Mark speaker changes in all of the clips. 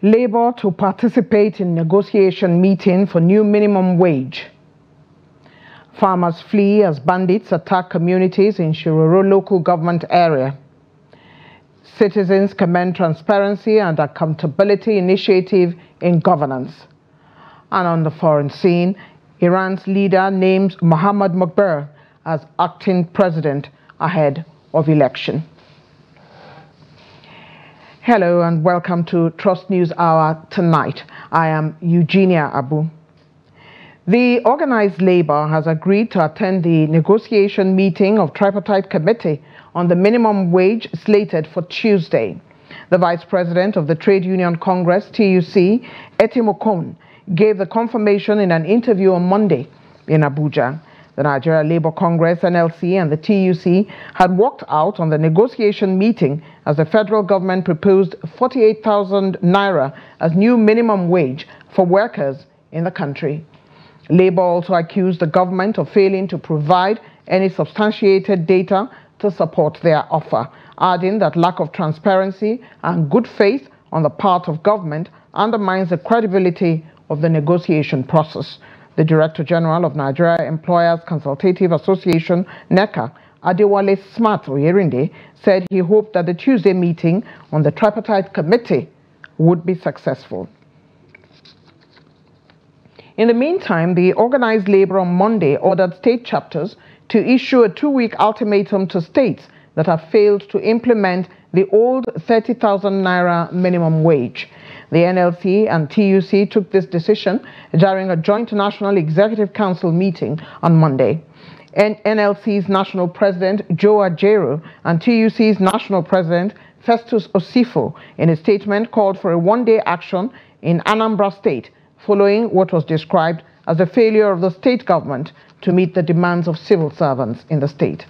Speaker 1: Labour to participate in negotiation meeting for new minimum wage. Farmers flee as bandits attack communities in Shiroro local government area. Citizens commend transparency and accountability initiative in governance. And on the foreign scene, Iran's leader names Mohammad Mokber as acting president ahead of election. Hello and welcome to Trust News Hour tonight. I am Eugenia Abu. The organized labor has agreed to attend the negotiation meeting of tripartite committee on the minimum wage slated for Tuesday. The vice president of the Trade Union Congress, TUC, Etimokon, gave the confirmation in an interview on Monday in Abuja. The Nigeria Labour Congress, NLC, and the TUC had walked out on the negotiation meeting as the federal government proposed 48,000 naira as new minimum wage for workers in the country. Labour also accused the government of failing to provide any substantiated data to support their offer, adding that lack of transparency and good faith on the part of government undermines the credibility of the negotiation process. The Director General of Nigeria Employers Consultative Association, NECA, Adewale Smart Oyerinde, said he hoped that the Tuesday meeting on the tripartite committee would be successful. In the meantime, the organized labor on Monday ordered state chapters to issue a 2-week ultimatum to states that have failed to implement the old 30,000 naira minimum wage. The NLC and TUC took this decision during a joint National Executive Council meeting on Monday. NLC's National President, Joe Ajaero, and TUC's National President, Festus Osifo, in a statement called for a one-day action in Anambra State, following what was described as a failure of the state government to meet the demands of civil servants in the state.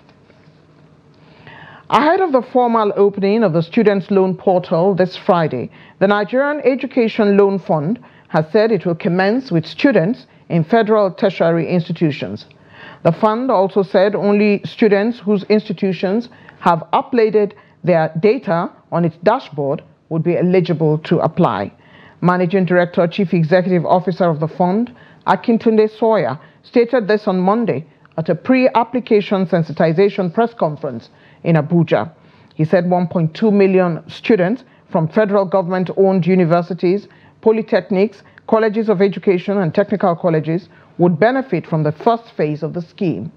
Speaker 1: Ahead of the formal opening of the Students' Loan Portal this Friday, the Nigerian Education Loan Fund has said it will commence with students in federal tertiary institutions. The fund also said only students whose institutions have uploaded their data on its dashboard would be eligible to apply. Managing Director, Chief Executive Officer of the fund, Akintunde Sawyer, stated this on Monday at a pre-application sensitization press conference in Abuja. He said 1.2 million students from federal government-owned universities, polytechnics, colleges of education and technical colleges would benefit from the first phase of the scheme.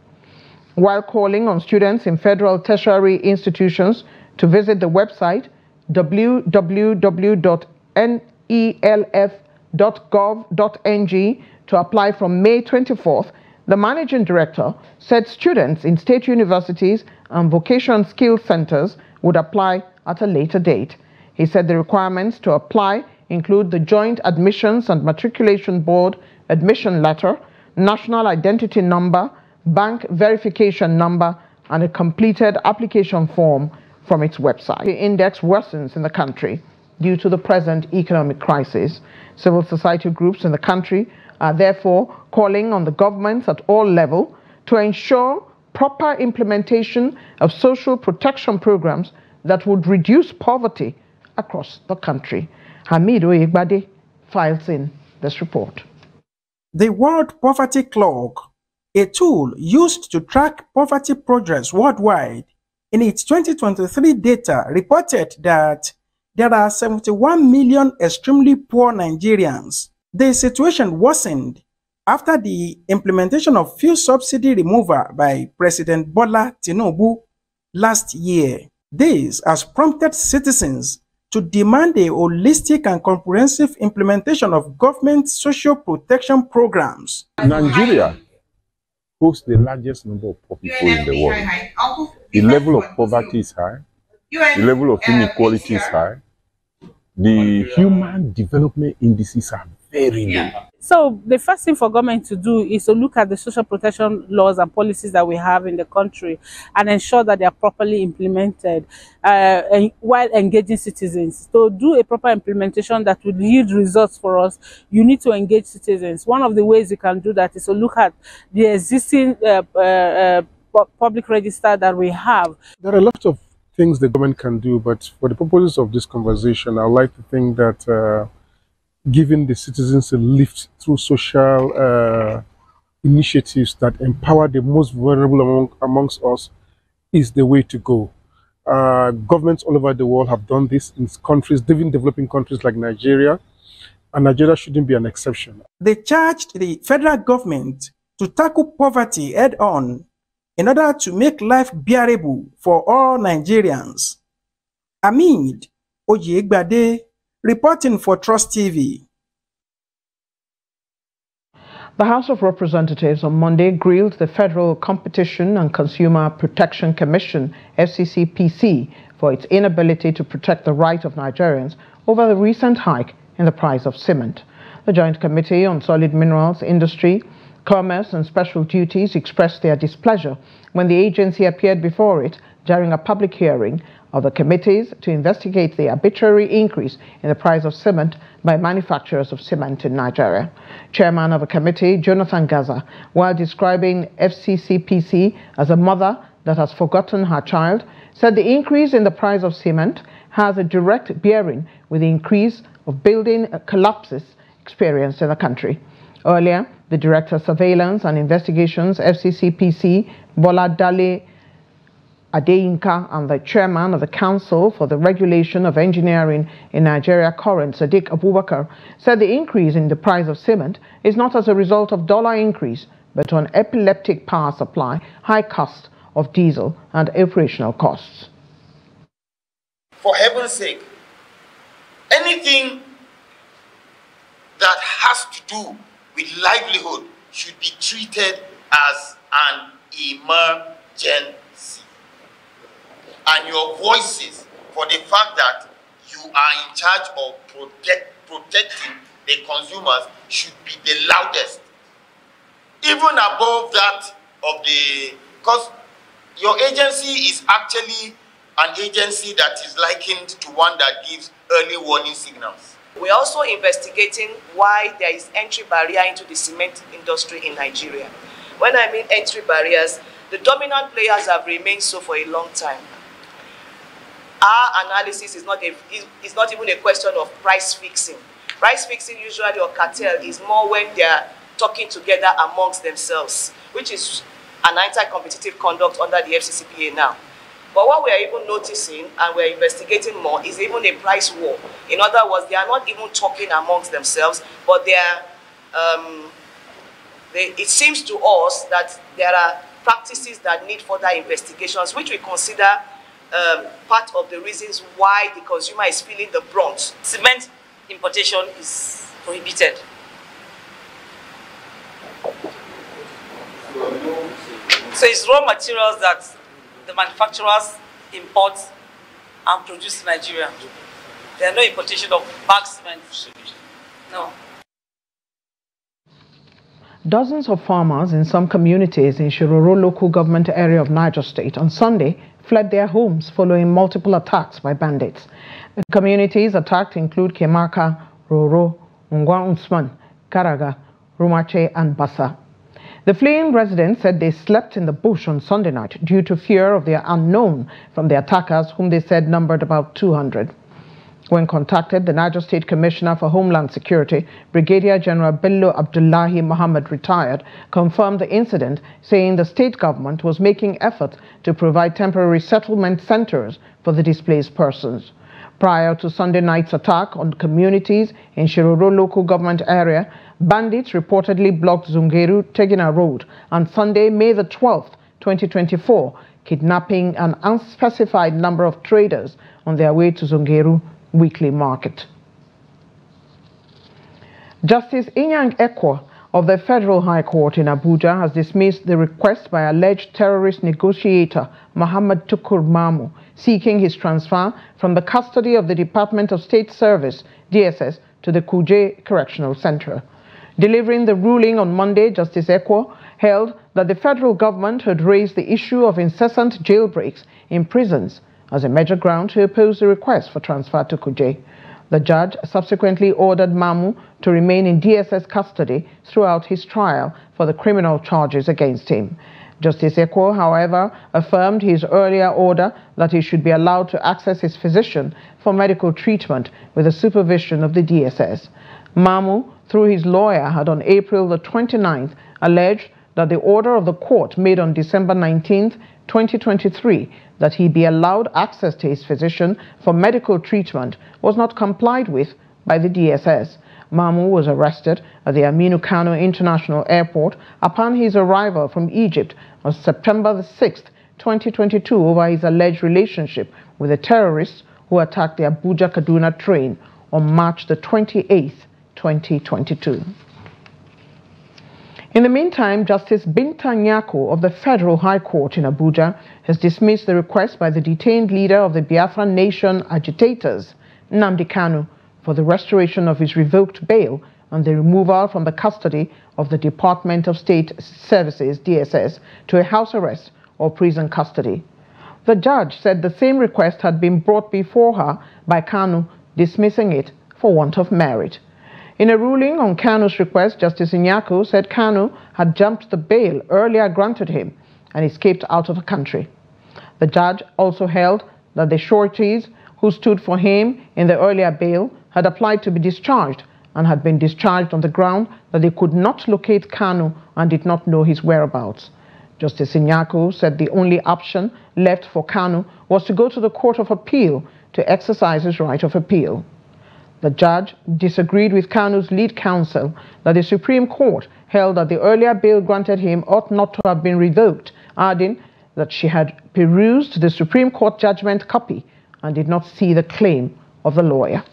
Speaker 1: While calling on students in federal tertiary institutions to visit the website www.nelf.gov.ng to apply from May 24th, the managing director said students in state universities and vocation skill centers would apply at a later date. He said the requirements to apply include the Joint Admissions and Matriculation Board admission letter, national identity number, bank verification number, and a completed application form from its website. The index worsens in the country due to the present economic crisis. Civil society groups in the country are therefore calling on the governments at all levels to ensure proper implementation of social protection programs that would reduce poverty across the country. Hamidu Igbade files in this report.
Speaker 2: The World Poverty Clock, a tool used to track poverty progress worldwide, in its 2023 data reported that there are 71 million extremely poor Nigerians. The situation worsened after the implementation of fuel subsidy removal by President Bola Tinubu last year. This has prompted citizens to demand a holistic and comprehensive implementation of government social protection programs.
Speaker 3: Nigeria hosts the largest number of poor people in the world. The level of poverty is high. The level of inequality is high. The human development indices are very low.
Speaker 4: So the first thing for government to do is to look at the social protection laws and policies that we have in the country and ensure that they are properly implemented while engaging citizens. To do a proper implementation that would yield results for us, you need to engage citizens. One of the ways you can do that is to look at the existing public register that we have.
Speaker 3: There are a lot of things the government can do, but for the purposes of this conversation, I would like to think that giving the citizens a lift through social initiatives that empower the most vulnerable amongst us is the way to go. Governments all over the world have done this in countries, even developing countries like Nigeria, and Nigeria shouldn't be an exception.
Speaker 2: They charged the federal government to tackle poverty head-on in order to make life bearable for all Nigerians. Amid Oyegbade, reporting for Trust TV.
Speaker 1: The House of Representatives on Monday grilled the Federal Competition and Consumer Protection Commission, FCCPC, for its inability to protect the right of Nigerians over the recent hike in the price of cement. The Joint Committee on Solid Minerals, Industry, Commerce and Special Duties expressed their displeasure when the agency appeared before it during a public hearing of the committees to investigate the arbitrary increase in the price of cement by manufacturers of cement in Nigeria. Chairman of the committee, Jonathan Gaza, while describing FCCPC as a mother that has forgotten her child, said the increase in the price of cement has a direct bearing with the increase of building collapses experienced in the country. Earlier, the Director of Surveillance and Investigations, FCCPC, Bola Dale Adeyinka, and the Chairman of the Council for the Regulation of Engineering in Nigeria, Current Sadiq Abubakar, said the increase in the price of cement is not as a result of dollar increase, but on epileptic power supply, high cost of diesel, and operational costs.
Speaker 5: For heaven's sake, anything that has to do with livelihood should be treated as an emergency. And your voices for the fact that you are in charge of protecting the consumers should be the loudest. Even above that of the, because your agency is actually an agency that is likened to one that gives early warning signals.
Speaker 6: We're also investigating why there is entry barrier into the cement industry in Nigeria. When I mean entry barriers, the dominant players have remained so for a long time. Our analysis is not even a question of price fixing. Price fixing usually, or cartel, is more when they are talking together amongst themselves, which is an anti-competitive conduct under the FCCPA now. But what we are even noticing, and we're investigating more, is even a price war. In other words, they are not even talking amongst themselves, but they are, it seems to us that there are practices that need further investigations, which we consider part of the reasons why the consumer is feeling the brunt.
Speaker 7: Cement importation is prohibited. So it's raw materials that the manufacturers import and produce in Nigeria. There are no importation of bagged cement. No.
Speaker 1: Dozens of farmers in some communities in Shiroro local government area of Niger State on Sunday fled their homes following multiple attacks by bandits. The communities attacked include Kemaka, Roro, Ngwa Usman, Karaga, Rumache, and Bassa. The fleeing residents said they slept in the bush on Sunday night due to fear of the unknown from the attackers, whom they said numbered about 200. When contacted, the Niger State Commissioner for Homeland Security, Brigadier General Bello Abdullahi Muhammad, retired, confirmed the incident, saying the state government was making efforts to provide temporary settlement centers for the displaced persons. Prior to Sunday night's attack on communities in Shiroro local government area, bandits reportedly blocked Zungeru-Tegina Road on Sunday, May the 12th, 2024, kidnapping an unspecified number of traders on their way to Zungeru weekly market. Justice Inyang Ekwo of the Federal High Court in Abuja has dismissed the request by alleged terrorist negotiator Muhammad Tukur Mamu seeking his transfer from the custody of the Department of State Service, DSS, to the Kuje Correctional Center. Delivering the ruling on Monday, Justice Ekwo held that the federal government had raised the issue of incessant jailbreaks in prisons as a major ground to oppose the request for transfer to Kuje. The judge subsequently ordered Mamu to remain in DSS custody throughout his trial for the criminal charges against him. Justice Ekwo, however, affirmed his earlier order that he should be allowed to access his physician for medical treatment with the supervision of the DSS. Mamu, through his lawyer, had on April the 29th alleged that the order of the court made on December 19th, 2023, that he be allowed access to his physician for medical treatment was not complied with by the DSS. Mamu was arrested at the Aminu Kano International Airport upon his arrival from Egypt on September the 6th, 2022, over his alleged relationship with the terrorists who attacked the Abuja-Kaduna train on March the 28th, 2022. In the meantime, Justice Binta Nyako of the Federal High Court in Abuja has dismissed the request by the detained leader of the Biafran Nation agitators, Nnamdi Kanu, for the restoration of his revoked bail and the removal from the custody of the Department of State Services, DSS, to a house arrest or prison custody. The judge said the same request had been brought before her by Kanu, dismissing it for want of merit. In a ruling on Kanu's request, Justice Nyako said Kanu had jumped the bail earlier granted him and escaped out of the country. The judge also held that the sureties who stood for him in the earlier bail had applied to be discharged and had been discharged on the ground that they could not locate Kanu and did not know his whereabouts. Justice Nyako said the only option left for Kanu was to go to the Court of Appeal to exercise his right of appeal. The judge disagreed with Kanu's lead counsel that the Supreme Court held that the earlier bail granted him ought not to have been revoked, adding that she had perused the Supreme Court judgment copy and did not see the claim of the lawyer.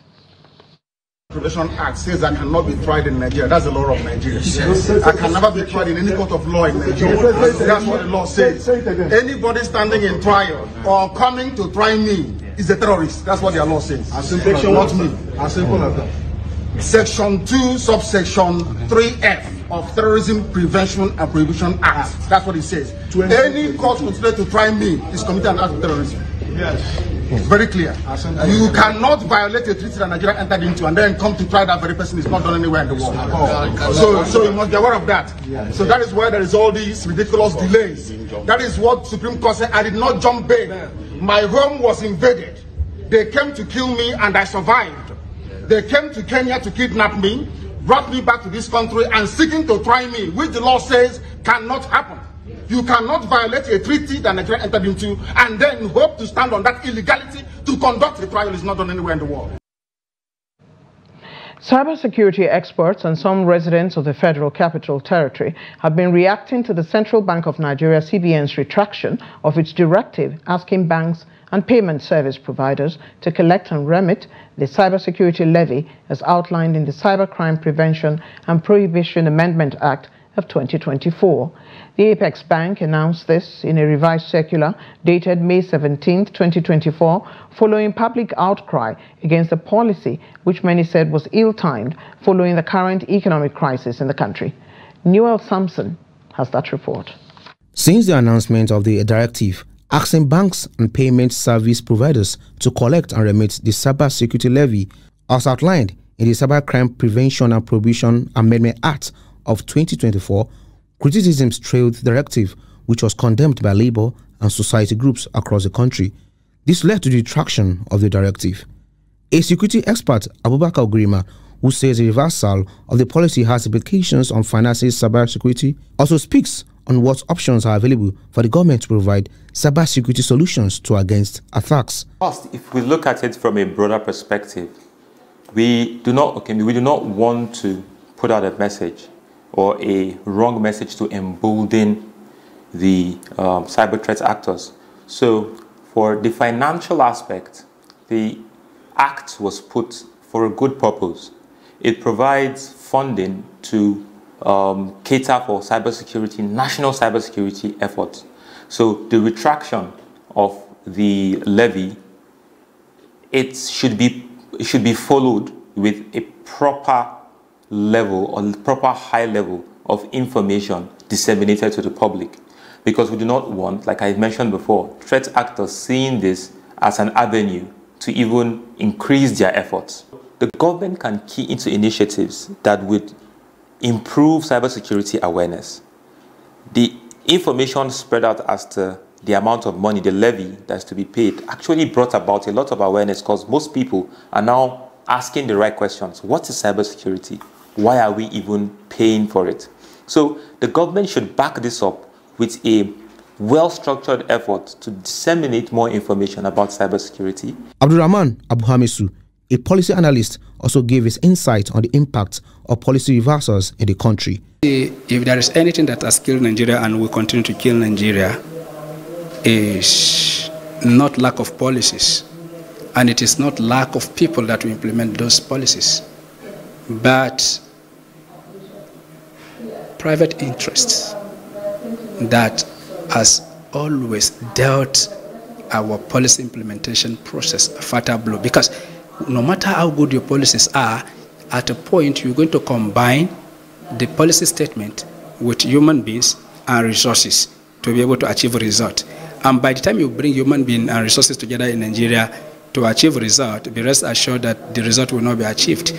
Speaker 8: The Protection Act says I cannot be tried in Nigeria. That's the law of Nigeria. Yes. I can never be tried in any court of law in Nigeria. That's what the law says. Anybody standing in trial or coming to try me is a terrorist. That's what their law says. Not me. As simple as that. Section 2, subsection 3F of Terrorism Prevention and Prohibition Act. That's what it says. Any court considered to try me is committed an act of terrorism. Yes. It's very clear. You cannot violate a treaty that Nigeria entered into and then come to try that very person. Is not done anywhere in the world. So you must be aware of that. So that is why there is all these ridiculous delays. That is what Supreme Court said. I did not jump bail. My home was invaded. They came to kill me and I survived. They came to Kenya to kidnap me, brought me back to this country and seeking to try me, which the law says cannot happen. You cannot violate a treaty that Nigeria entered into and then hope to stand on that illegality to conduct a trial. Is not done anywhere in the world.
Speaker 1: Cybersecurity experts and some residents of the Federal Capital Territory have been reacting to the Central Bank of Nigeria CBN's retraction of its directive asking banks and payment service providers to collect and remit the cybersecurity levy as outlined in the Cybercrime Prevention and Prohibition Amendment Act of 2024. The Apex Bank announced this in a revised circular dated May 17, 2024, following public outcry against the policy which many said was ill-timed following the current economic crisis in the country. Newell Sampson has that report.
Speaker 9: Since the announcement of the directive asking banks and payment service providers to collect and remit the cybersecurity levy as outlined in the Cybercrime Prevention and Prohibition Amendment Act of 2024, criticisms trailed the directive, which was condemned by labor and society groups across the country. This led to the retraction of the directive. A security expert, Abubakar Ogrima, who says a reversal of the policy has implications on financing cybersecurity, also speaks on what options are available for the government to provide cybersecurity solutions to against attacks.
Speaker 10: First, if we look at it from a broader perspective, we do not want to put out a message or a wrong message to embolden the cyber threat actors. So for the financial aspect, the act was put for a good purpose. It provides funding to cater for cybersecurity, national cybersecurity efforts. So the retraction of the levy, it should be followed with a proper level or proper high level of information disseminated to the public, because we do not want, like I mentioned before, threat actors seeing this as an avenue to even increase their efforts. The government can key into initiatives that would improve cybersecurity awareness. The information spread out as to the amount of money, the levy that's to be paid, actually brought about a lot of awareness, because most people are now asking the right questions. What is cybersecurity? Why are we even paying for it? So the government should back this up with a well-structured effort to disseminate more information about cybersecurity.
Speaker 9: Abdurrahman Abu Hamisu, a policy analyst, also gave his insight on the impact of policy reversals in the country.
Speaker 11: If there is anything that has killed Nigeria and will continue to kill Nigeria, is not lack of policies, and it is not lack of people that will implement those policies, but private interests that has always dealt our policy implementation process a fatal blow. Because no matter how good your policies are, at a point you're going to combine the policy statement with human beings and resources to be able to achieve a result. And by the time you bring human beings and resources together in Nigeria to achieve a result, be rest assured that the result will not be achieved.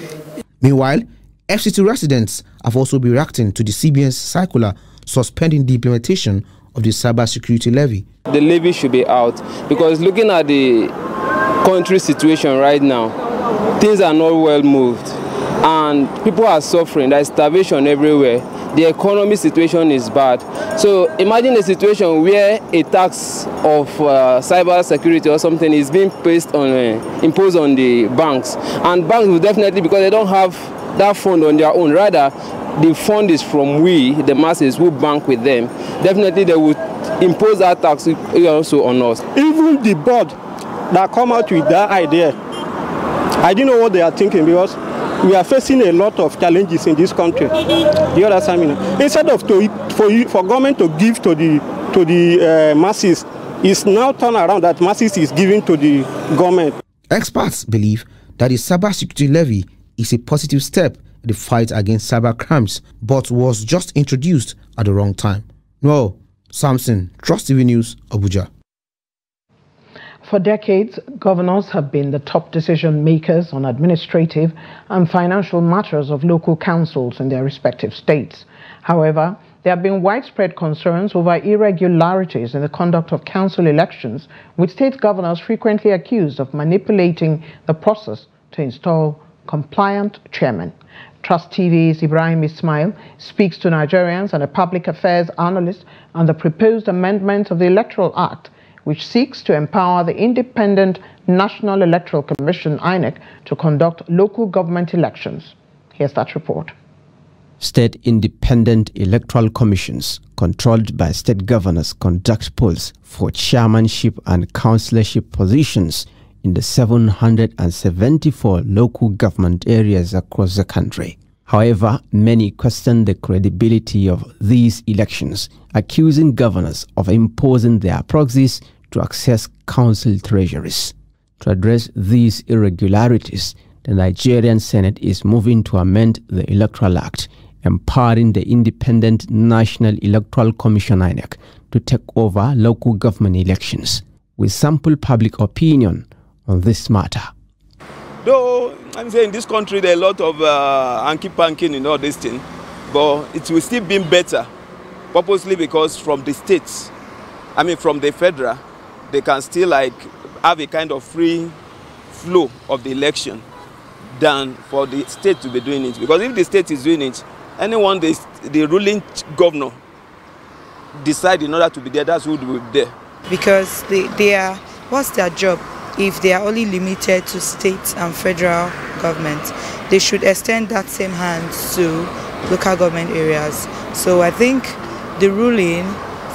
Speaker 9: Meanwhile, FCT residents have also been reacting to the CBN's circular suspending the implementation of the cybersecurity levy.
Speaker 12: The levy should be out, because looking at the country situation right now, things are not well moved and people are suffering. There is starvation everywhere. The economy situation is bad. So imagine a situation where a tax of cyber security or something is being imposed on the banks. And banks will definitely, because they don't have that fund on their own, rather the fund is from we, the masses, who bank with them. Definitely they will impose that tax also on us. Even the board that come out with that idea, I don't know what they are thinking, because we are facing a lot of challenges in this country. You understand me now? Instead of for government to give to the masses, it's now turned around that masses is giving to the government.
Speaker 9: Experts believe that the cybersecurity levy is a positive step in the fight against cyber crimes, but was just introduced at the wrong time. No, Samson, Trust TV News, Abuja.
Speaker 1: For decades, governors have been the top decision makers on administrative and financial matters of local councils in their respective states. However, there have been widespread concerns over irregularities in the conduct of council elections, with state governors frequently accused of manipulating the process to install compliant chairmen. Trust TV's Ibrahim Ismail speaks to Nigerians and a public affairs analyst on the proposed amendment of the Electoral Act, which seeks to empower the independent National Electoral Commission, INEC, to conduct local government elections. Here's that report.
Speaker 13: State independent electoral commissions controlled by state governors conduct polls for chairmanship and councillorship positions in the 774 local government areas across the country. However, many question the credibility of these elections, accusing governors of imposing their proxies to access council treasuries. To address these irregularities, the Nigerian Senate is moving to amend the Electoral Act, empowering the Independent National Electoral Commission, INEC, to take over local government elections. We sample public opinion on this matter.
Speaker 14: Though I'm saying in this country there are a lot of hanky-panky and all this thing, but it will still be better, purposely because from the states, from the federal, they can still have a kind of free flow of the election than for the state to be doing it. Because if the state is doing it, anyone the ruling governor decide in order to be there, that's who will be there.
Speaker 15: Because they are, what's their job? If they are only limited to state and federal government, they should extend that same hand to local government areas. So I think the ruling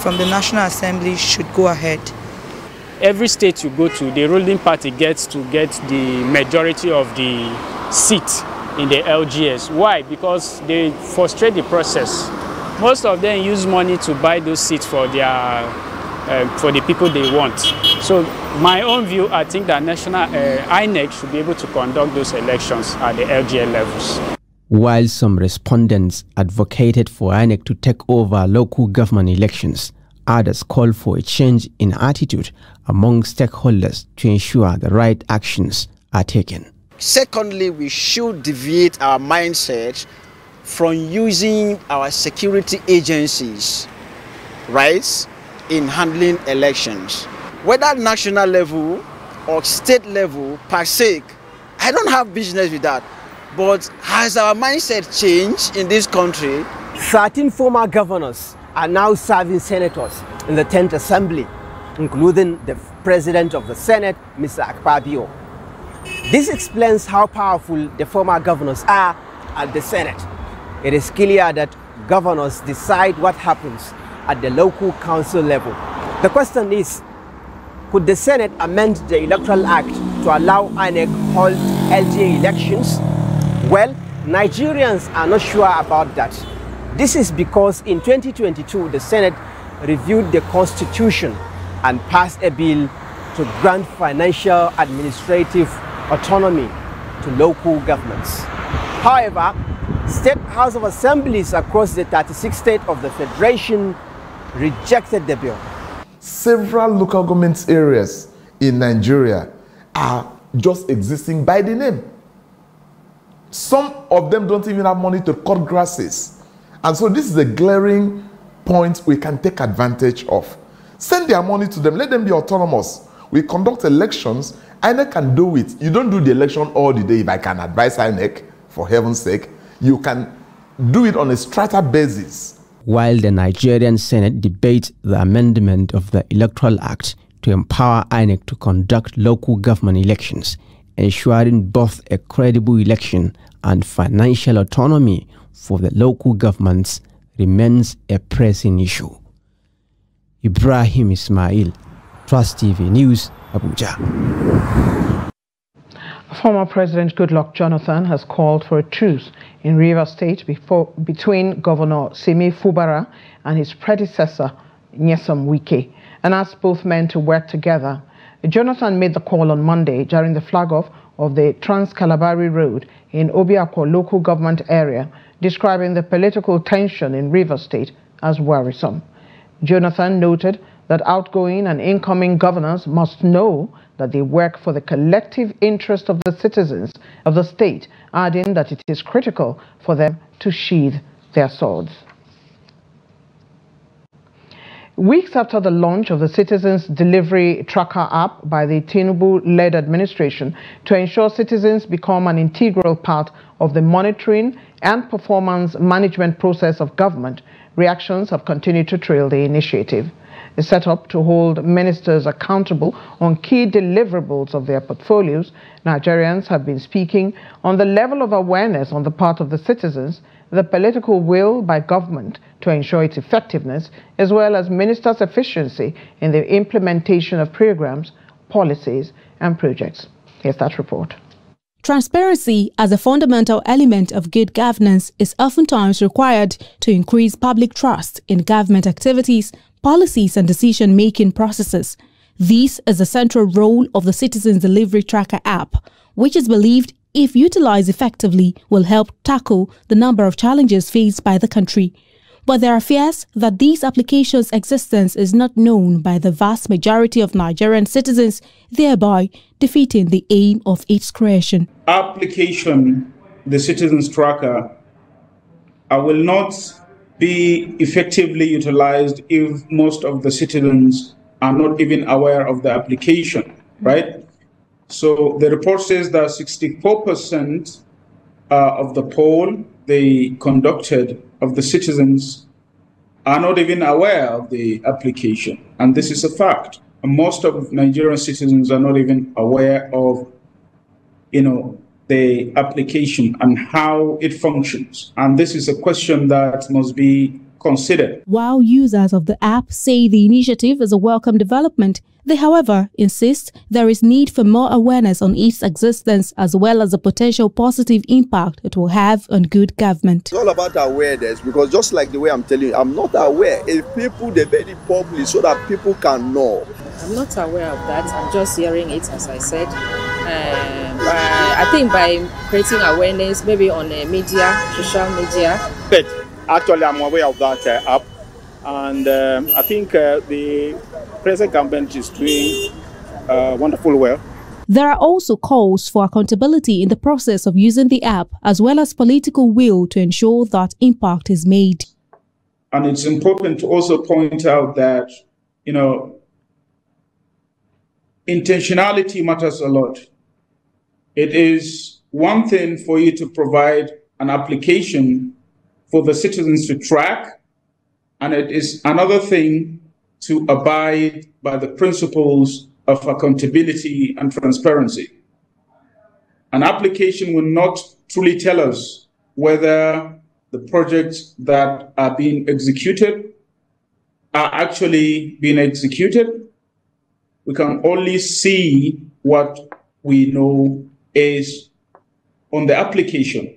Speaker 15: from the National Assembly should go ahead.
Speaker 16: Every state you go to, the ruling party gets to get the majority of the seats in the LGS. Why? Because they frustrate the process. Most of them use money to buy those seats for the people they want. So my own view, I think that National INEC should be able to conduct those elections at the LGA levels.
Speaker 13: While some respondents advocated for INEC to take over local government elections, others called for a change in attitude among stakeholders to ensure the right actions are taken.
Speaker 17: Secondly, we should deviate our mindset from using our security agencies rights in handling elections. Whether national level or state level per se, I don't have business with that. But has our mindset changed in this country?
Speaker 18: 13 former governors are now serving senators in the 10th Assembly, including the President of the Senate, Mr. Akpabio. This explains how powerful the former governors are at the Senate. It is clear that governors decide what happens at the local council level. The question is, could the Senate amend the Electoral Act to allow INEC hold LGA elections? Well, Nigerians are not sure about that. This is because in 2022, the Senate reviewed the Constitution and passed a bill to grant financial administrative autonomy to local governments. However, State House of Assemblies across the 36 states of the Federation rejected the bill.
Speaker 19: Several local government areas in Nigeria are just existing by the name. Some of them don't even have money to cut grasses. And so this is a glaring point we can take advantage of. Send their money to them, let them be autonomous. We conduct elections, INEC can do it. You don't do the election all the day, if I can advise INEC, for heaven's sake. You can do it on a strata basis.
Speaker 13: While the Nigerian Senate debates the amendment of the Electoral Act to empower INEC to conduct local government elections, ensuring both a credible election and financial autonomy for the local governments remains a pressing issue. Ibrahim Ismail, Trust TV News, Abuja.
Speaker 1: Former President Goodluck Jonathan has called for a truce in Rivers State between Governor Simi Fubara and his predecessor, Nyesom Wike, and asked both men to work together. Jonathan made the call on Monday during the flag-off of the Trans-Calabari Road in Obiakwa local government area, describing the political tension in Rivers State as worrisome. Jonathan noted that outgoing and incoming governors must know that they work for the collective interest of the citizens of the state, adding that it is critical for them to sheathe their swords. Weeks after the launch of the Citizens Delivery Tracker app by the Tinubu-led administration to ensure citizens become an integral part of the monitoring and performance management process of government, reactions have continued to trail the initiative. Is set up to hold ministers accountable on key deliverables of their portfolios. Nigerians have been speaking on the level of awareness on the part of the citizens, the political will by government to ensure its effectiveness, as well as ministers' efficiency in the implementation of programs, policies, and projects. Here's that report.
Speaker 20: Transparency as a fundamental element of good governance is oftentimes required to increase public trust in government activities, policies and decision-making processes. This is the central role of the Citizens Delivery Tracker app, which is believed, if utilized effectively, will help tackle the number of challenges faced by the country. But there are fears that these applications' existence is not known by the vast majority of Nigerian citizens, thereby defeating the aim of its creation.
Speaker 21: Application, the Citizens Tracker, will not be effectively utilized if most of the citizens are not even aware of the application, right? So the report says that 64% of the poll they conducted of the citizens are not even aware of the application. And this is a fact. Most of Nigerian citizens are not even aware of, the application and how it functions. And this is a question that must be considered.
Speaker 20: While users of the app say the initiative is a welcome development, they, however, insist there is need for more awareness on its existence as well as the potential positive impact it will have on good government.
Speaker 22: It's all about awareness, because just like the way I'm telling you, I'm not aware. If people, they made it public so that people can know.
Speaker 23: I'm not aware of that. I'm just hearing it, as I said. I think by creating awareness, maybe on media, social media.
Speaker 24: But actually, I'm aware of that app. And I think the present government is doing wonderful well.
Speaker 20: There are also calls for accountability in the process of using the app, as well as political will to ensure that impact is made.
Speaker 21: And it's important to also point out that, you know, intentionality matters a lot. It is one thing for you to provide an application for the citizens to track, and it is another thing to abide by the principles of accountability and transparency. An application will not truly tell us whether the projects that are being executed are actually being executed. We can only see what we know is on the application.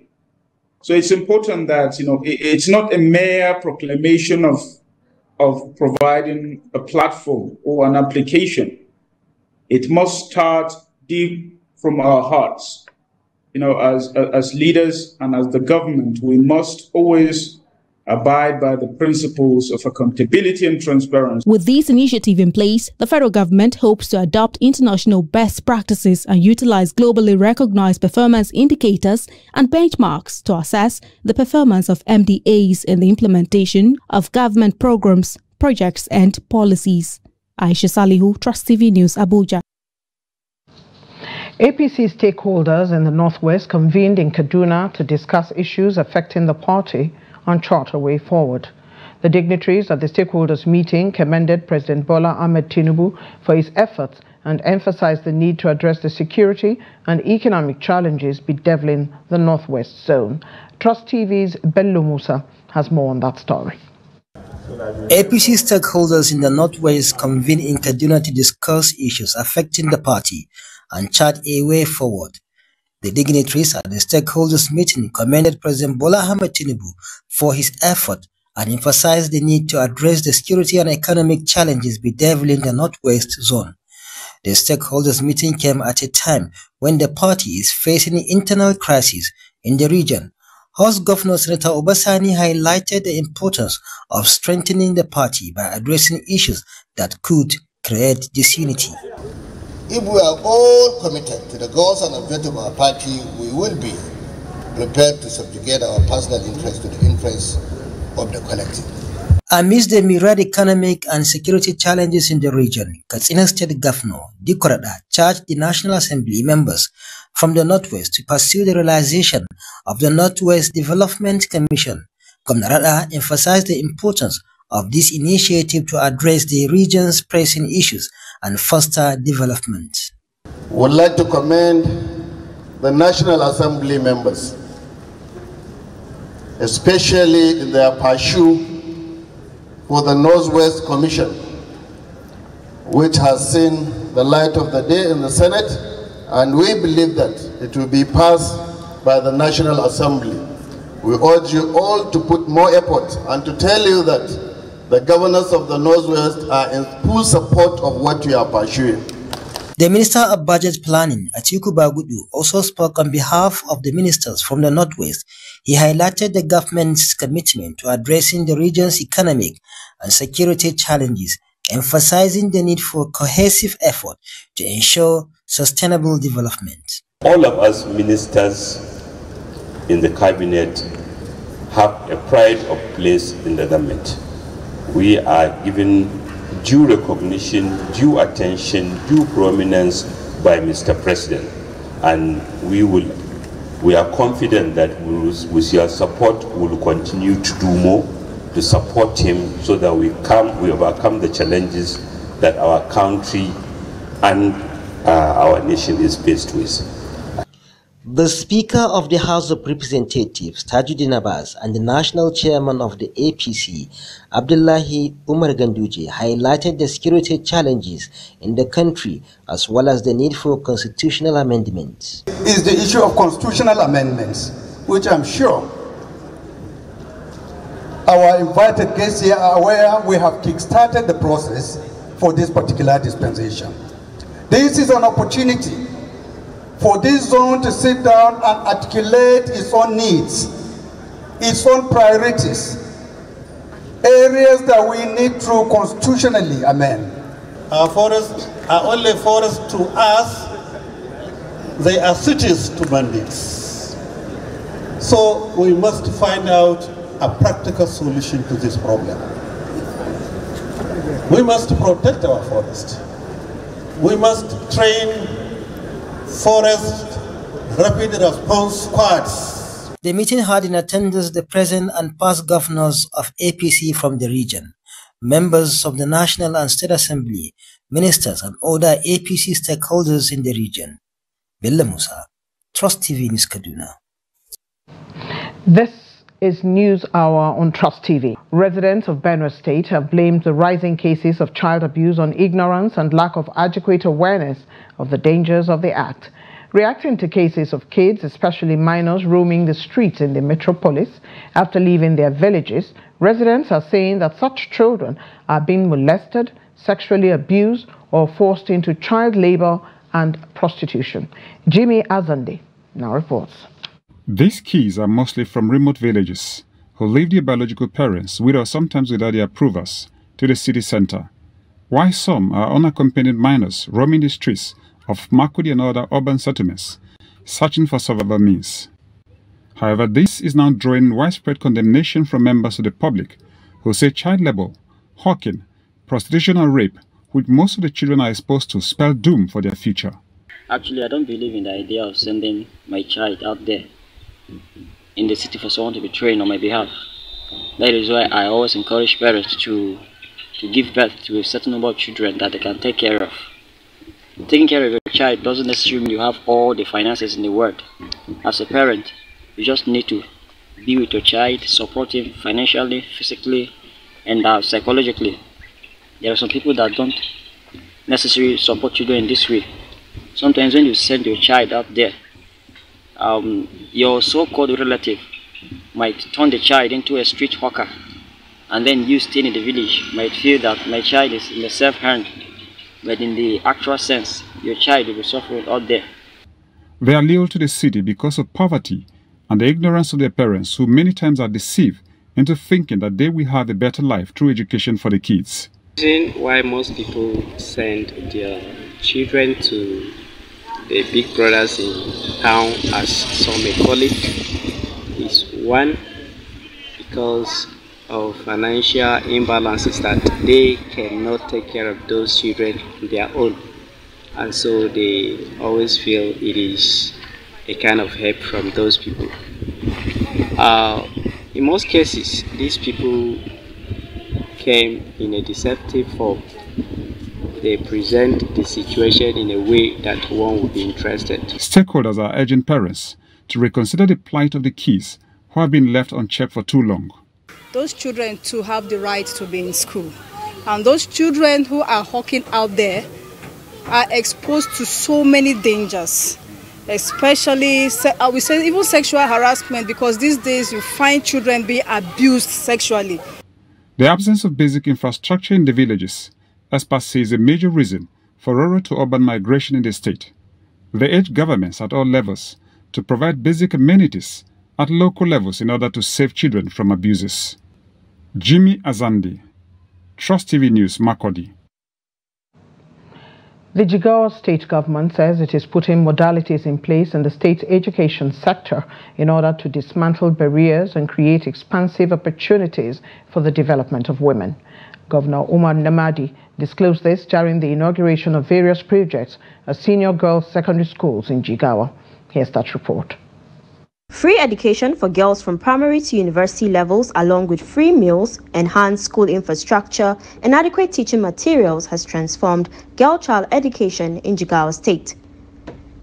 Speaker 21: So it's important that, you know, it's not a mere proclamation of providing a platform or an application. It must start deep from our hearts. You know, as leaders and as the government, we must always abide by the principles of accountability and transparency.
Speaker 20: With this initiative in place, the federal government hopes to adopt international best practices and utilize globally recognized performance indicators and benchmarks to assess the performance of MDAs in the implementation of government programs, projects and policies. Aisha Salihu, Trust TV News, Abuja.
Speaker 1: APC stakeholders in the Northwest convened in Kaduna to discuss issues affecting the party and chart a way forward. The dignitaries at the stakeholders meeting commended President Bola Ahmed Tinubu for his efforts and emphasized the need to address the security and economic challenges bedeviling the Northwest zone. Trust TV's Bello Musa has more on that story.
Speaker 2: APC stakeholders in the Northwest convened in Kaduna to discuss issues affecting the party and chart a way forward. The dignitaries at the stakeholders meeting commended President Bola Ahmed Tinubu for his effort and emphasized the need to address the security and economic challenges bedeviling the Northwest zone. The stakeholders meeting came at a time when the party is facing an internal crisis in the region. House Governor Senator Obasani highlighted the importance of strengthening the party by addressing issues that could create disunity.
Speaker 3: If we are all committed to the goals and objectives of our party, we will be prepared to subjugate our personal interests to the interests of the collective.
Speaker 2: Amidst the myriad economic and security challenges in the region, Katsina State Governor Dikorada charged the National Assembly members from the Northwest to pursue the realization of the Northwest Development Commission. Governor Rada emphasized the importance of this initiative to address the region's pressing issues and foster development.
Speaker 3: We would like to commend the National Assembly members, especially in their pursuit for the Northwest Commission, which has seen the light of the day in the Senate, and we believe that it will be passed by the National Assembly. We urge you all to put more effort and to tell you that the governors of the Northwest are in full support of what we are pursuing.
Speaker 2: The Minister of Budget Planning, Atiku Bagudu, also spoke on behalf of the ministers from the Northwest. He highlighted the government's commitment to addressing the region's economic and security challenges, emphasizing the need for cohesive effort to ensure sustainable development.
Speaker 4: All of us ministers in the cabinet have a pride of place in the government. We are given due recognition, due attention, due prominence by Mr. President, and we are confident that with your support we will continue to do more to support him so that we overcome the challenges that our country and our nation is faced with.
Speaker 2: The Speaker of the House of Representatives, Tajuddin Abbas, and the National Chairman of the APC, Abdullahi Umar Ganduje, highlighted the security challenges in the country as well as the need for constitutional amendments.
Speaker 5: Is the issue of constitutional amendments, which I'm sure our invited guests here are aware we have kick-started the process for this particular dispensation. This is an opportunity for this zone to sit down and articulate its own needs, its own priorities, areas that we need to constitutionally amend.
Speaker 25: Our forests are only forests to us, they are cities to bandits. So we must find out a practical solution to this problem. We must protect our forest. We must train forest rapid response squads.
Speaker 2: The meeting had in attendance the present and past governors of APC from the region, members of the National and State Assembly, ministers and other APC stakeholders in the region. Bello Musa, Trust TV News Kaduna.
Speaker 1: This is News Hour on Trust TV. Residents of Benue State have blamed the rising cases of child abuse on ignorance and lack of adequate awareness of the dangers of the act. Reacting to cases of kids, especially minors, roaming the streets in the metropolis after leaving their villages, residents are saying that such children are being molested, sexually abused, or forced into child labor and prostitution. Jimmy Azande now reports.
Speaker 6: These kids are mostly from remote villages who leave their biological parents with or sometimes without their approvals to the city center, while some are unaccompanied minors roaming the streets of Makudi and other urban settlements, searching for survival means. However, this is now drawing widespread condemnation from members of the public who say child labor, hawking, prostitution and rape, which most of the children are exposed to, spell doom for their future.
Speaker 7: Actually, I don't believe in the idea of sending my child out there in the city for someone to be trained on my behalf. That is why I always encourage parents to give birth to a certain number of children that they can take care of. Taking care of your child doesn't necessarily mean you have all the finances in the world. As a parent, you just need to be with your child, support him financially, physically, and psychologically. There are some people that don't necessarily support children in this way. Sometimes when you send your child out there, your so-called relative might turn the child into a street hawker, and then you staying in the village might feel that my child is in a safe hand, but in the actual sense, your child will be suffering out there.
Speaker 6: They are lured to the city because of poverty and the ignorance of their parents, who many times are deceived into thinking that they will have a better life through education for the kids.
Speaker 8: The reason why most people send their children to the big brothers in town, as some may call it, is one, because of financial imbalances, that they cannot take care of those children on their own, and so they always feel it is a kind of help from those people. In most cases, these people came in a deceptive form. They present the situation in a way that one would be interested.
Speaker 6: Stakeholders are urging parents to reconsider the plight of the kids who have been left unchecked for too long.
Speaker 10: Those children to have the right to be in school, and those children who are hawking out there are exposed to so many dangers, especially I would say even sexual harassment, because these days you find children being abused sexually.
Speaker 6: The absence of basic infrastructure in the villages, experts say, is a major reason for rural to urban migration in the state. They urge governments at all levels to provide basic amenities at local levels in order to save children from abuses. Jimmy Azandi, Trust TV News, Makodi.
Speaker 1: The Jigawa state government says it is putting modalities in place in the state's education sector in order to dismantle barriers and create expansive opportunities for the development of women. Governor Umar Namadi disclosed this during the inauguration of various projects at senior girls' secondary schools in Jigawa. Here's that report.
Speaker 11: Free education for girls from primary to university levels, along with free meals, enhanced school infrastructure, and adequate teaching materials has transformed girl-child education in Jigawa State.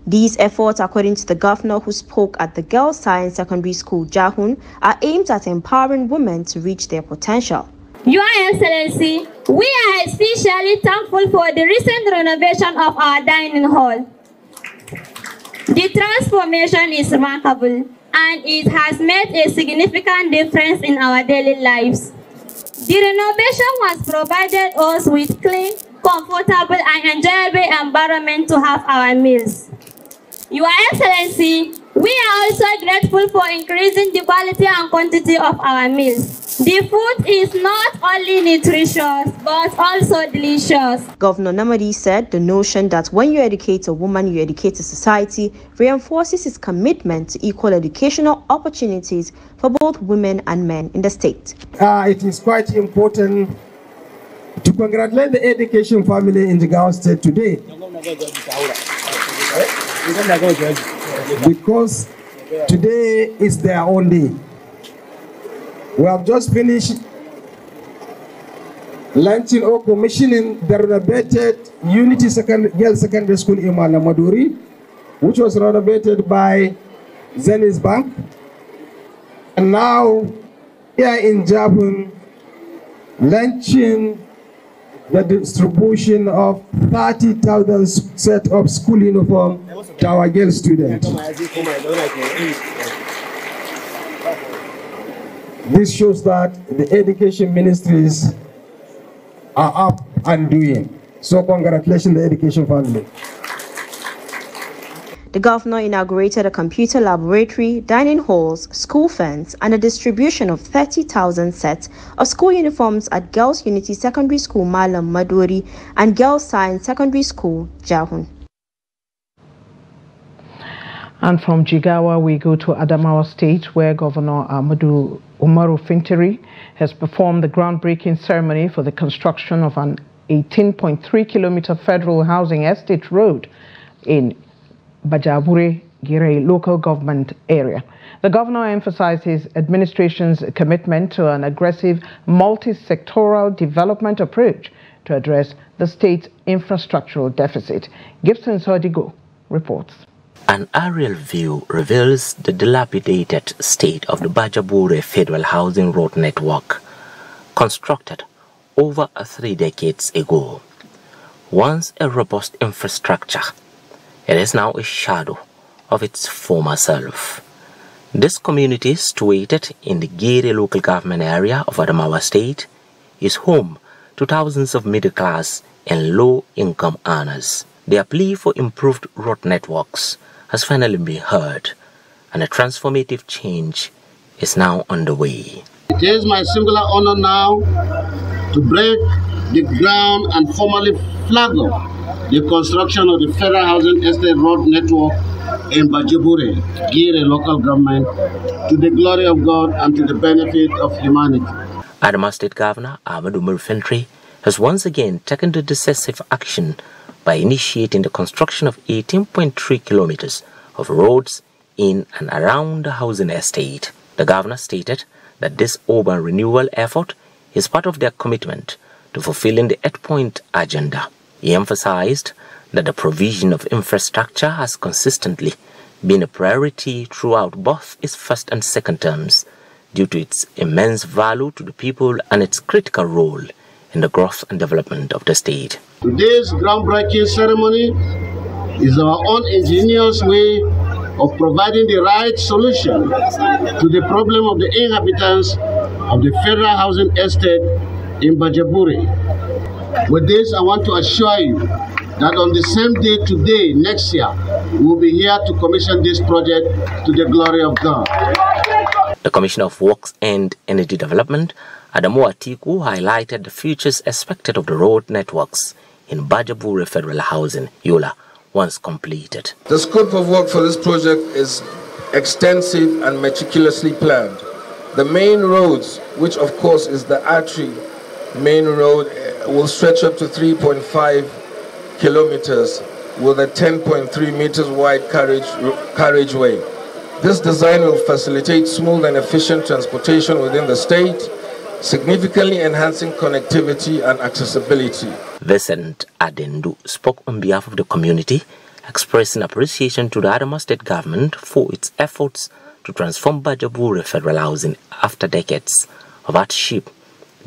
Speaker 11: These efforts, according to the governor who spoke at the Girls' Science Secondary School, Jahun, are aimed at empowering women to reach their potential.
Speaker 26: Your Excellency, we are especially thankful for the recent renovation of our dining hall. The transformation is remarkable, and it has made a significant difference in our daily lives. The renovation has provided us with clean, comfortable, and enjoyable environment to have our meals. Your Excellency, we are also grateful for increasing the quality and quantity of our meals. The food is not only nutritious, but also delicious.
Speaker 11: Governor Namadi said the notion that when you educate a woman, you educate a society reinforces his commitment to equal educational opportunities for both women and men in the state.
Speaker 9: It is quite important to congratulate the education family in Jigawa State today, because today is their own day. We have just finished launching or commissioning the renovated Unity Girls Secondary School in Malamaduri, which was renovated by Zenith Bank. And now, here in Japan, launching the distribution of 30,000 set of school uniform to our girl students. This shows that the education ministries are up and doing. So congratulations, the education family.
Speaker 11: The governor inaugurated a computer laboratory, dining halls, school fence, and a distribution of 30,000 sets of school uniforms at Girls Unity Secondary School Malam Maduri and Girls Science Secondary School Jahun.
Speaker 1: And from Jigawa, we go to Adamawa State, where Governor Ahmadu Umaru Fintiri has performed the groundbreaking ceremony for the construction of an 18.3-kilometer federal housing estate road in Bajabure Gire local government area. The governor emphasized his administration's commitment to an aggressive multi-sectoral development approach to address the state's infrastructural deficit. Gibson Sodigo reports.
Speaker 12: An aerial view reveals the dilapidated state of the Bajabure Federal Housing Road Network, constructed over 3 decades ago. Once a robust infrastructure, it is now a shadow of its former self. This community, situated in the Gere local government area of Adamawa State, is home to thousands of middle-class and low-income earners. Their plea for improved road networks has finally been heard, and a transformative change is now underway.
Speaker 3: It is my singular honor now to break the ground and formally flag off the construction of the Federal Housing Estate Road Network in Bajabure, Gire local government, to the glory of God and to the benefit of humanity.
Speaker 12: Adamawa State Governor Ahmadu Umaru Fintiri has once again taken the decisive action by initiating the construction of 18.3 kilometers of roads in and around the housing estate. The governor stated that this urban renewal effort is part of their commitment to fulfilling the 8-point agenda. He emphasized that the provision of infrastructure has consistently been a priority throughout both its first and second terms due to its immense value to the people and its critical role in the growth and development of the state.
Speaker 3: Today's groundbreaking ceremony is our own ingenious way of providing the right solution to the problem of the inhabitants of the Federal Housing Estate in Bajabure. With this, I want to assure you that on the same day today, next year, we will be here to commission this project to the glory of God.
Speaker 12: The Commissioner of Works and Energy Development, Adamu Atiku, highlighted the futures expected of the road networks in Bajabure Federal Housing, Yola, once completed.
Speaker 14: The scope of work for this project is extensive and meticulously planned. The main roads, which of course is the artery main road, will stretch up to 3.5 kilometers with a 10.3 meters wide carriageway. This design will facilitate smooth and efficient transportation within the state, significantly enhancing connectivity and accessibility.
Speaker 12: Vincent Adendu spoke on behalf of the community, expressing appreciation to the Adamawa State government for its efforts to transform Bajabure Federal Housing after decades of hardship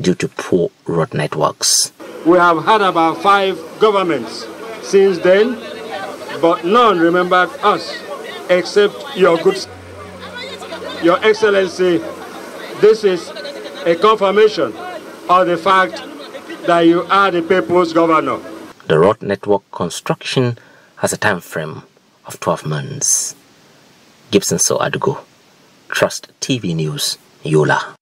Speaker 12: due to poor road networks.
Speaker 15: We have had about 5 governments since then, but none remembered us except your Excellency. This is a confirmation of the fact that you are the people's governor.
Speaker 12: The road network construction has a time frame of 12 months. Gibson Soadugo, Trust TV News, Yola.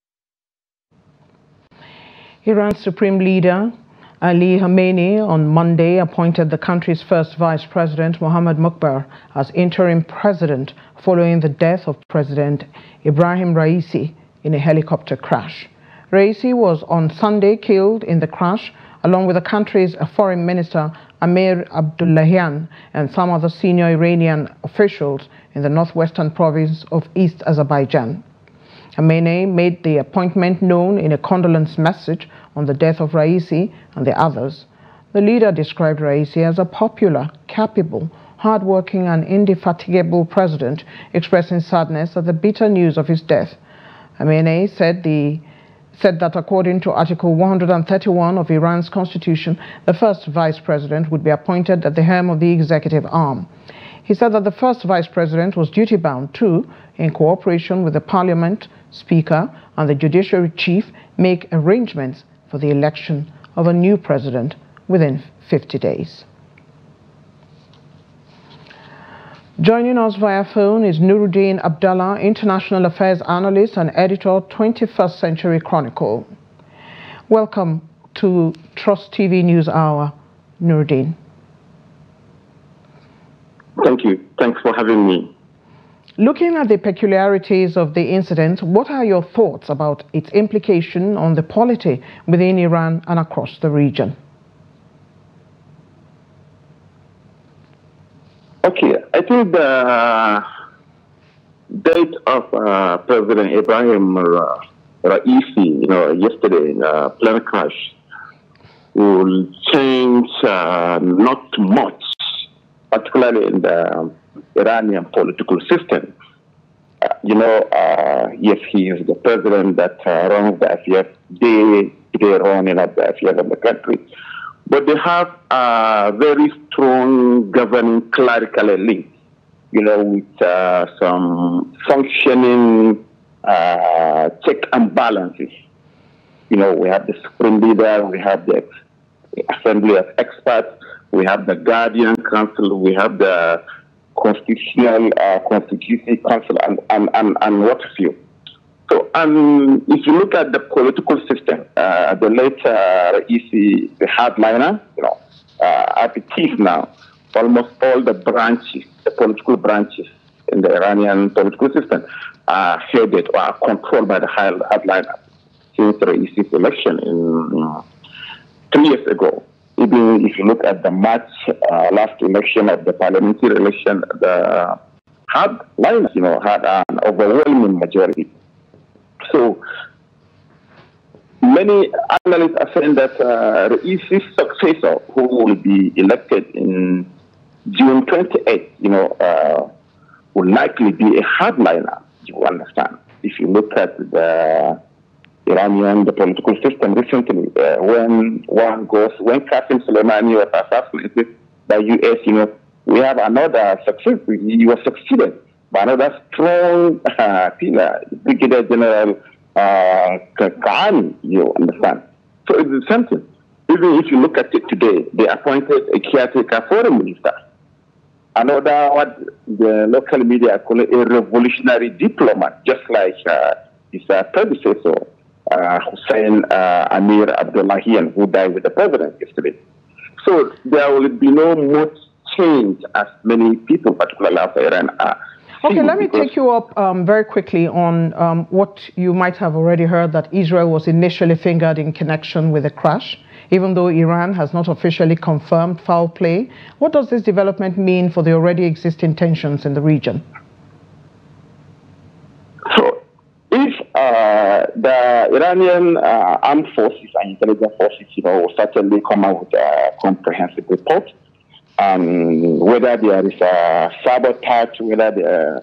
Speaker 1: Iran's supreme leader, Ali Khamenei, on Monday appointed the country's first vice president, Mohammad Mukbar, as interim president following the death of President Ibrahim Raisi in a helicopter crash. Raisi was on Sunday killed in the crash, along with the country's foreign minister, Amir Abdullahian, and some other senior Iranian officials in the northwestern province of East Azerbaijan. Khamenei made the appointment known in a condolence message on the death of Raisi and the others. The leader described Raisi as a popular, capable, hard-working and indefatigable president, expressing sadness at the bitter news of his death. Khamenei said that according to Article 131 of Iran's constitution, the first vice president would be appointed at the helm of the executive arm. He said that the first vice president was duty-bound to, in cooperation with the parliament, speaker, and the judiciary chief, make arrangements for the election of a new president within 50 days. Joining us via phone is Nuruddin Abdallah, international affairs analyst and editor, 21st Century Chronicle. Welcome to Trust TV News Hour, Nuruddin.
Speaker 13: Thank you. Thanks for having me.
Speaker 1: Looking at the peculiarities of the incident, what are your thoughts about its implication on the polity within Iran and across the region?
Speaker 13: Okay, I think the date of President Ibrahim Raisi, yesterday in a plane crash, will change not much, particularly in the Iranian political system. Yes, he is the president that runs the affairs, they running up the affairs of the country. But they have a very strong governing clerical link, with some functioning check and balances. We have the supreme leader, we have the assembly of experts, we have the guardian council, we have the constitutional constituency council, and what have you. So, if you look at the political system, the late Raisi, the hardliner, at the chief now, almost all the branches, the political branches in the Iranian political system are headed or are controlled by the hardliner since Raisi's election in 2 years ago. Even if you look at the March last election of the parliamentary election, the hardliners, had an overwhelming majority. So many analysts are saying that Raisi's successor, who will be elected in June 28th, will likely be a hardliner, you understand. If you look at the Iranian, the political system recently, when Qasem Soleimani was assassinated by U.S., we have another success. He was succeeded by another strong pillar, Brigadier General Kahani, you understand. So it's the same thing. Even if you look at it today, they appointed a caretaker foreign minister. Another, what the local media call it, a revolutionary diplomat, just like his predecessor, Hussein Amir Abdullahian, who died with the president yesterday. So there will be no much change as many people, particularly outside Iran, are.
Speaker 1: Okay, let me take you up very quickly on what you might have already heard, that Israel was initially fingered in connection with the crash, even though Iran has not officially confirmed foul play. What does this development mean for the already existing tensions in the region?
Speaker 13: So, if the Iranian armed forces and intelligence forces, will certainly come out with a comprehensive report, whether there is a sabotage, whether the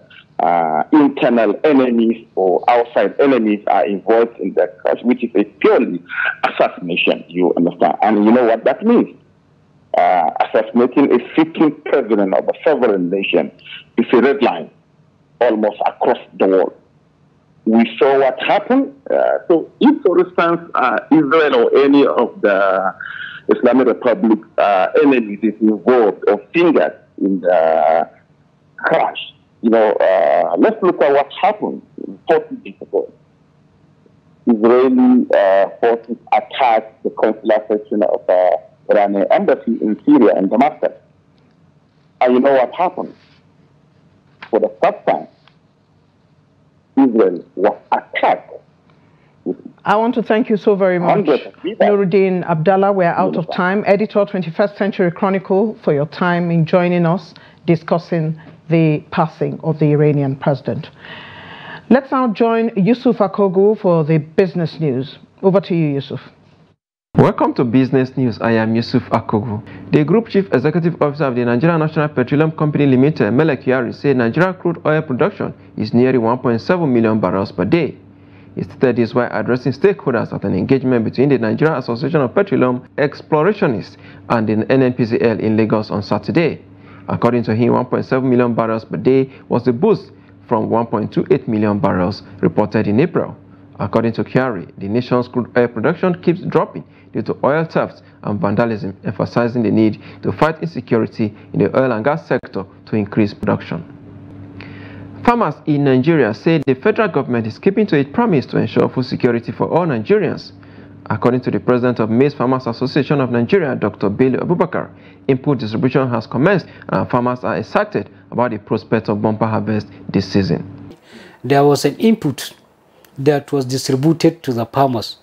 Speaker 13: internal enemies or outside enemies are involved in the crash, which is a purely assassination, you understand. And you know what that means. Assassinating a sitting president of a sovereign nation is a red line almost across the world. We saw what happened. So if, for instance, Israel or any of the Islamic Republic enemies is involved or fingered in the crash, let's look at what happened 40 days ago. Israeli forces attacked the consular section of Iranian embassy in Syria and Damascus. And you know what happened? For the first time, Israel was attacked.
Speaker 1: I want to thank you so very much, Nuruddin Abdallah. We're out of time. Editor, 21st Century Chronicle, for your time in joining us, discussing the passing of the Iranian president. Let's now join Yusuf Akogu for the business news. Over to you, Yusuf.
Speaker 16: Welcome to Business News. I am Yusuf Akogu. The Group Chief Executive Officer of the Nigerian National Petroleum Company Limited, Mele Kyari, said Nigerian crude oil production is nearly 1.7 million barrels per day. He stated this while addressing stakeholders at an engagement between the Nigerian Association of Petroleum Explorationists and the NNPCL in Lagos on Saturday. According to him, 1.7 million barrels per day was a boost from 1.28 million barrels reported in April. According to Kyari, the nation's crude oil production keeps dropping due to oil theft and vandalism, emphasizing the need to fight insecurity in the oil and gas sector to increase production. Farmers in Nigeria say the federal government is keeping to its promise to ensure food security for all Nigerians. According to the president of Maize Farmers Association of Nigeria, Dr. Bello Abubakar, input distribution has commenced and farmers are excited about the prospect of bumper harvest this season.
Speaker 17: There was an input that was distributed to the farmers,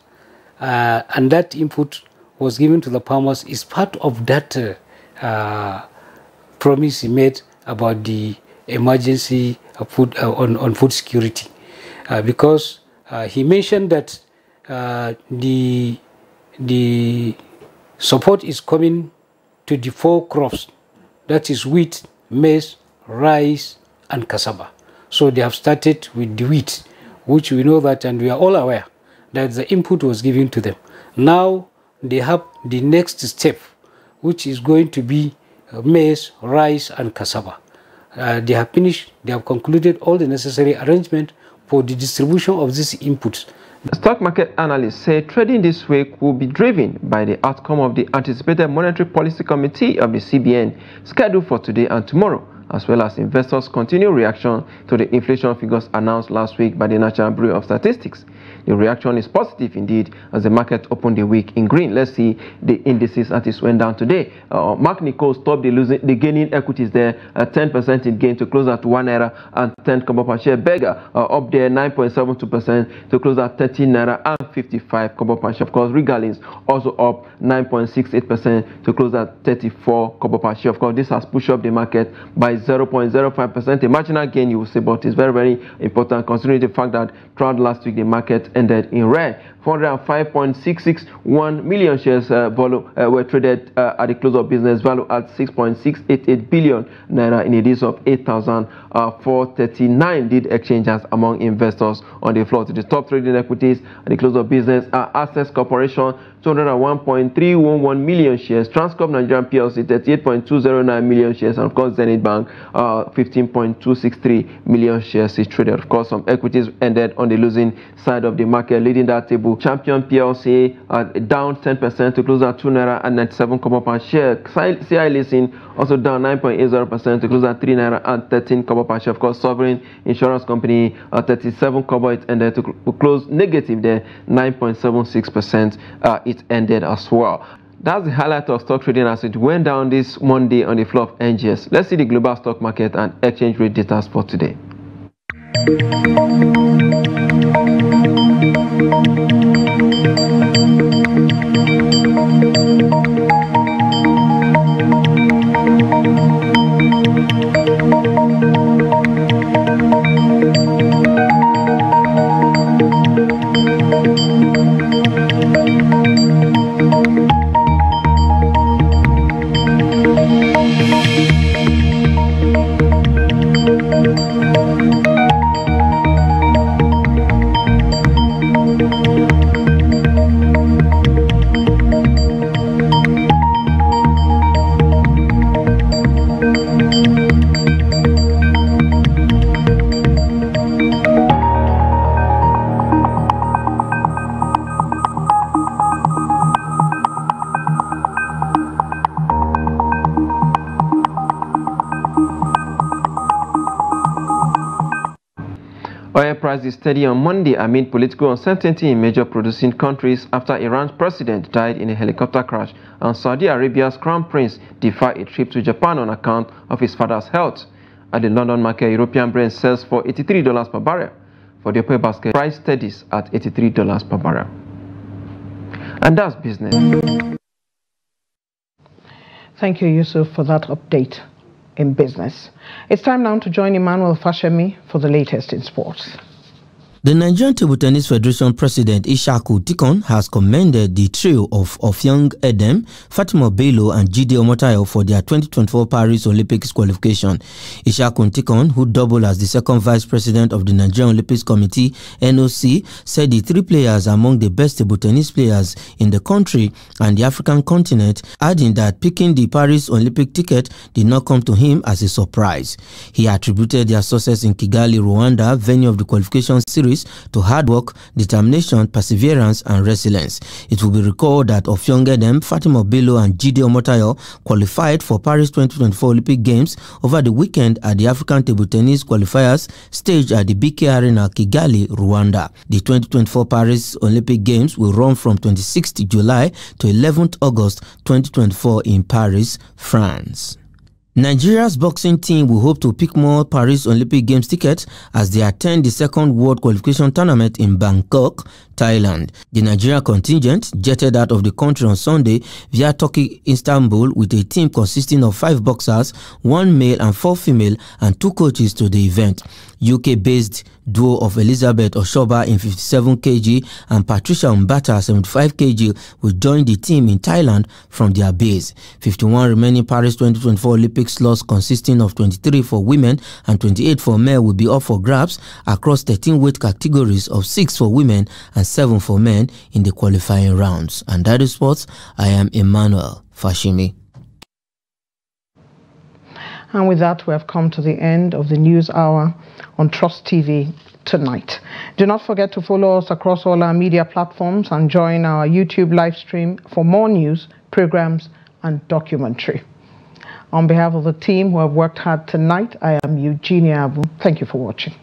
Speaker 17: and that input was given to the farmers is part of that promise he made about the emergency food on food security, because he mentioned that the support is coming to the 4 crops, that is wheat, maize, rice and cassava. So they have started with the wheat, which we know that, and we are all aware that the input was given to them. Now they have the next step, which is going to be maize, rice and cassava. They have finished, they have concluded all the necessary arrangement for the distribution of these inputs.
Speaker 16: The stock market analysts say trading this week will be driven by the outcome of the anticipated Monetary Policy Committee of the CBN scheduled for today and tomorrow, as well as investors' continued reaction to the inflation figures announced last week by the National Bureau of Statistics. The reaction is positive indeed as the market opened the week in green. Let's see the indices as it went down today. Mark Nicole stopped the gaining equities there, 10% in gain to close at 1 naira and 10 kobo per share. Beggar up there 9.72% to close at 13 naira and 55 kobo per share. Of course, Regalins also up 9.68% to close at 34 kobo per share. Of course, this has pushed up the market by 0.05%. A marginal gain, you will say, but it's very, very important considering the fact that throughout last week the market ended in red. 405.661 million shares were traded at the close of business, value at 6.688 billion naira in a days of 8,439 did exchanges among investors on the floor. To the top trading equities at the close of business are Access Corporation 201.311 million shares, Transcorp Nigerian PLC 38.209 million shares, and of course Zenith Bank 15.263 million shares is traded. Of course, some equities ended on the losing side of the market, leading that table. Champion PLC down 10% to close at 2 naira and 97 kobo per share. CI Leasing also down 9.80% to close at 3 naira and 13 kobo per share. Of course, Sovereign Insurance Company 37 kobo, it ended to close negative there, 9.76% it ended as well. That's the highlight of stock trading as it went down this Monday on the floor of NGS. Let's see the global stock market and exchange rate data for today. price is steady on Monday amid political uncertainty in major producing countries after Iran's president died in a helicopter crash and Saudi Arabia's crown prince defied a trip to Japan on account of his father's health. At the London market, European Brent sells for $83 per barrel. For the oil basket, price steadies at $83 per barrel. And that's business.
Speaker 1: Thank you, Yusuf, for that update in business. It's time now to join Emmanuel Fashemi for the latest in sports.
Speaker 18: The Nigerian Table Tennis Federation President Ishaku Tikon has commended the trio of Young Edem, Fatima Bello and Jide Omotayo for their 2024 Paris Olympics qualification. Ishaku Tikon, who doubled as the second vice president of the Nigerian Olympics Committee, NOC, said the three players are among the best table tennis players in the country and the African continent, adding that picking the Paris Olympic ticket did not come to him as a surprise. He attributed their success in Kigali, Rwanda, venue of the qualification series, to hard work, determination, perseverance, and resilience. It will be recalled that Young Edem, Fatima Bello, and Jide Omotayo qualified for Paris 2024 Olympic Games over the weekend at the African Table Tennis Qualifiers staged at the BK Arena, Kigali, Rwanda. The 2024 Paris Olympic Games will run from 26th July to 11th August 2024 in Paris, France. Nigeria's boxing team will hope to pick more Paris Olympic Games tickets as they attend the second World Qualification Tournament in Bangkok, Thailand. The Nigeria contingent jetted out of the country on Sunday via Turkey, Istanbul, with a team consisting of 5 boxers, 1 male and 4 female, and 2 coaches to the event. UK-based duo of Elizabeth Oshoba in 57 kg and Patricia Mbata 75 kg will join the team in Thailand from their base. 51 remaining Paris 2024 Olympic slots consisting of 23 for women and 28 for men will be up for grabs across 13 weight categories of 6 for women and 7 for men in the qualifying rounds. And that is sports. I am Emmanuel Fashimi.
Speaker 1: And with that, we have come to the end of the news hour on Trust TV tonight. Do not forget to follow us across all our media platforms and join our YouTube live stream for more news, programs, and documentary. On behalf of the team who have worked hard tonight, I am Eugenia Abu. Thank you for watching.